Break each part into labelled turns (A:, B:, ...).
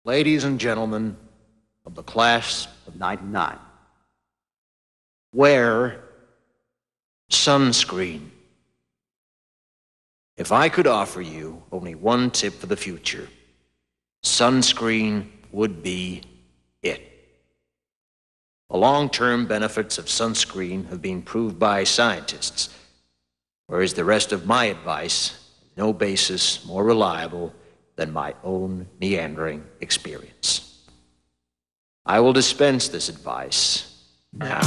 A: Ladies and gentlemen of the class of '99, wear sunscreen. If I could offer you only one tip for the future, sunscreen would be it. The long-term benefits of sunscreen have been proved by scientists, whereas the rest of my advice has no basis more reliable than my own meandering experience. I will dispense this advice now.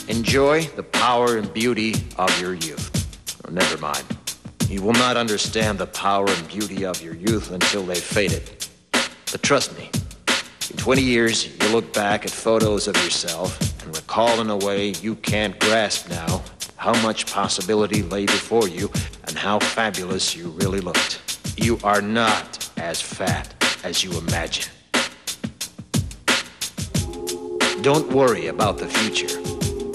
A: Enjoy the power and beauty of your youth. Oh, never mind. You will not understand the power and beauty of your youth until they've faded. But trust me, in 20 years, you'll look back at photos of yourself and recall in a way you can't grasp now how much possibility lay before you and how fabulous you really looked. You are not as fat as you imagine. Don't worry about the future,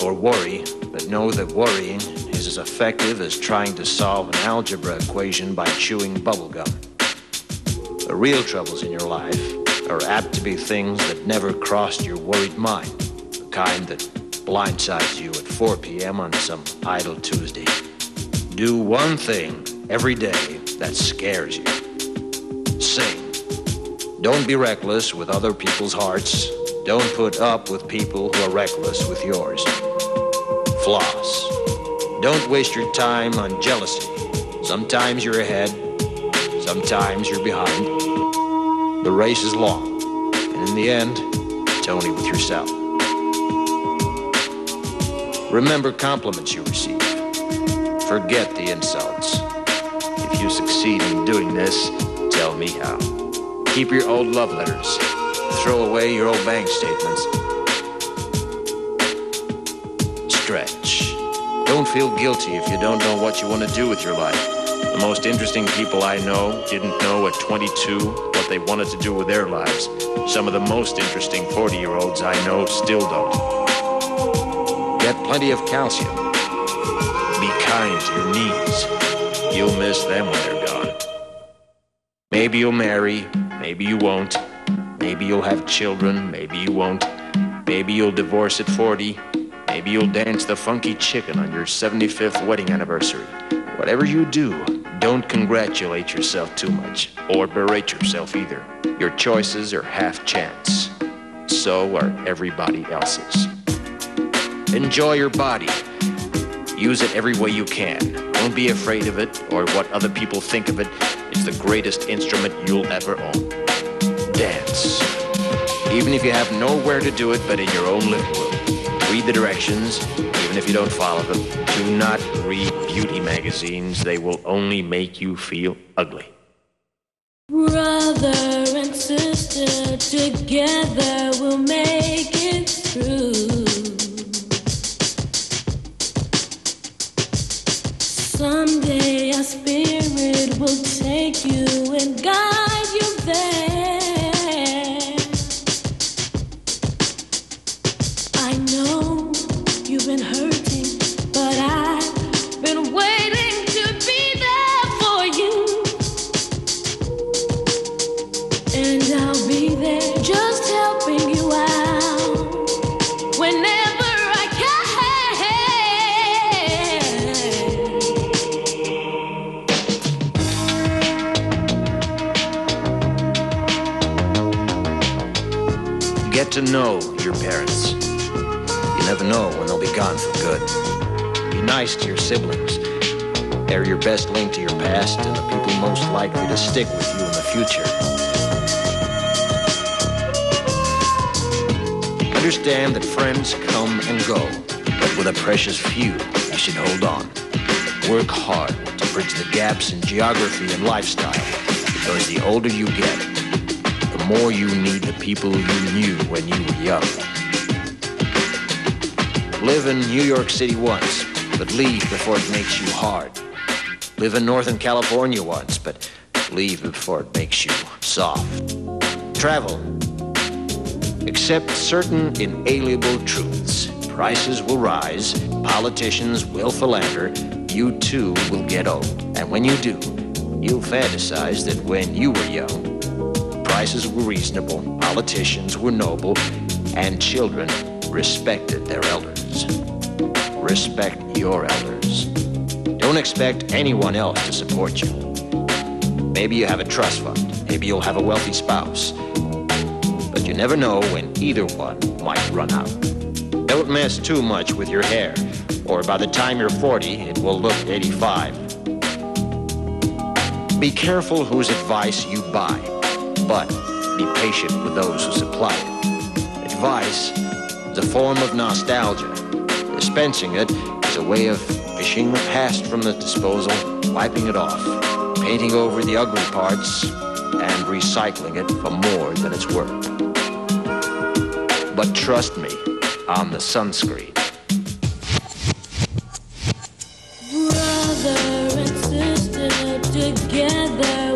A: or worry, but know that worrying is as effective as trying to solve an algebra equation by chewing bubblegum. The real troubles in your life are apt to be things that never crossed your worried mind, the kind that blindsides you at 4 p.m. on some idle Tuesday. Do one thing every day that scares you. Sing. Don't be reckless with other people's hearts. Don't put up with people who are reckless with yours. Floss. Don't waste your time on jealousy. Sometimes you're ahead, sometimes you're behind. The race is long, and in the end, it's only with yourself. Remember compliments you receive. Forget the insults. If you succeed in doing this, tell me how. Keep your old love letters. Throw away your old bank statements. Stretch. Don't feel guilty if you don't know what you want to do with your life. The most interesting people I know didn't know at 22 what they wanted to do with their lives. Some of the most interesting 40-year-olds I know still don't. Get plenty of calcium. Be kind to your knees. You'll miss them when they're gone. Maybe you'll marry, maybe you won't. Maybe you'll have children, maybe you won't. Maybe you'll divorce at 40. Maybe you'll dance the funky chicken on your 75th wedding anniversary. Whatever you do, don't congratulate yourself too much, or berate yourself either. Your choices are half chance. So are everybody else's. Enjoy your body. Use it every way you can. Don't be afraid of it or what other people think of it. It's the greatest instrument you'll ever own. Dance. Even if you have nowhere to do it but in your own living room. Read the directions, even if you don't follow them. Do not read beauty magazines. They will only make you feel ugly.
B: Brother and sister, together we'll make it through. Someday our spirit will take you and guide you there. I know you've been hurting, but I've been waiting to be there for you. And I'll be there just helping you out whenever I can.
A: Get to know your parents. You never know when they'll be gone for good. Be nice to your siblings. They're your best link to your past and the people most likely to stick with you in the future. Understand that friends come and go, but with a precious few, you should hold on. Work hard to bridge the gaps in geography and lifestyle, because the older you get, the more you need the people you knew when you were young. Live in New York City once, but leave before it makes you hard. Live in Northern California once, but leave before it makes you soft. Travel. Accept certain inalienable truths. Prices will rise, politicians will philander, you too will get old. And when you do, you'll fantasize that when you were young, prices were reasonable, politicians were noble, and children respected their elders. Respect your elders. Don't expect anyone else to support you. Maybe you have a trust fund. Maybe you'll have a wealthy spouse. But you never know when either one might run out. Don't mess too much with your hair, or by the time you're 40, it will look 85. Be careful whose advice you buy, but be patient with those who supply it. Advice is a form of nostalgia. Dispensing it is a way of fishing the past from the disposal, wiping it off, painting over the ugly parts, and recycling it for more than it's worth. But trust me on the sunscreen.
B: Brother and sister together.